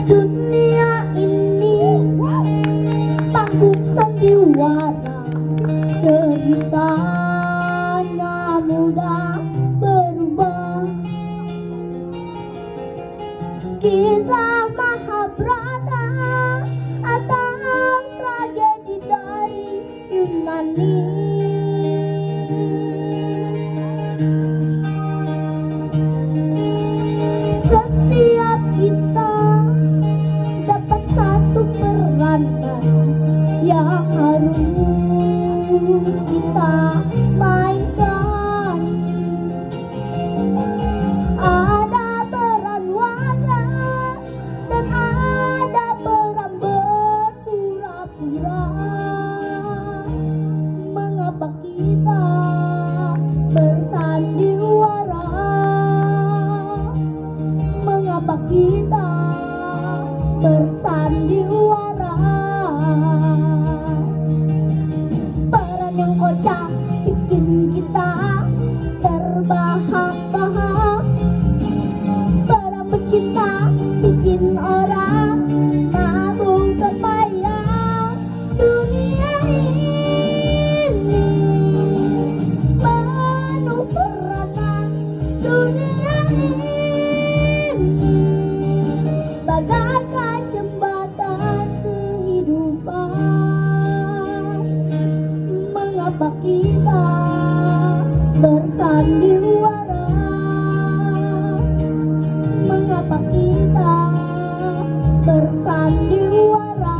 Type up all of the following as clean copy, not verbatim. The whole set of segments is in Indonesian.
Dunia ini panggung sandiwara, ceritanya mudah berubah. Kisah Mahabharata atau tragedi dari Yunani. Setiap kita dapat satu peranan yang harus kita mainkan. Ada peran wajah dan ada peran berpura-pura. Mengapa kita bersandiwara? Mengapa kita bersandiwara? Peran yang kocak bikin kita terbahak-bahak. Peran bercinta bikin orang mabuk terbayang. Dunia ini penuh peranan. Dunia ini bagaikan jembatan kehidupan. Mengapa kita bersandiwara? Mengapa kita bersandiwara?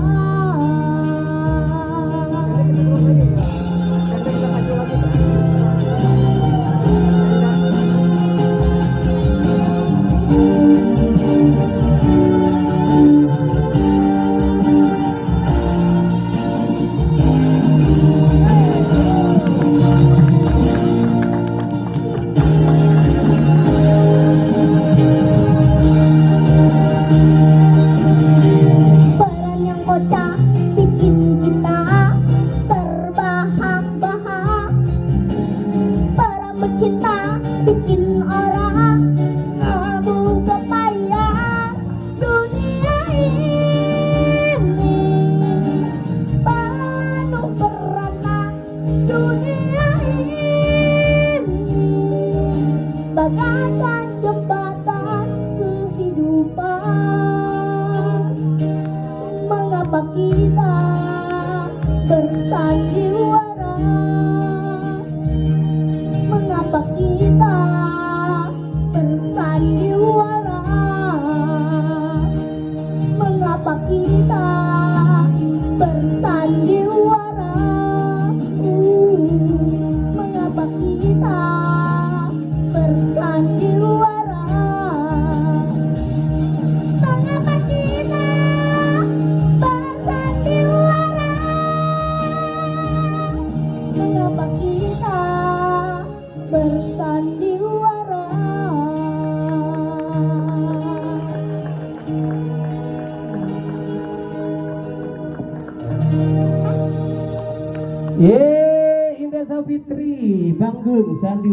Peran yang kocak bikin kita terbahak-bahak. Peran bercinta bikin orang mabuk terbayang. Dunia ini penuh peranan. Dunia ini bagaikan jembatan kehidupan. Mengapa kita bersandiwara? Mengapa kita bersandiwara? Mengapa kita bersandiwara? Mengapa kita bersandiwara? Mengapa kita bersandiwara? Mengapa kita bersandiwara? Indra Safitri, Panggung Sandiwara.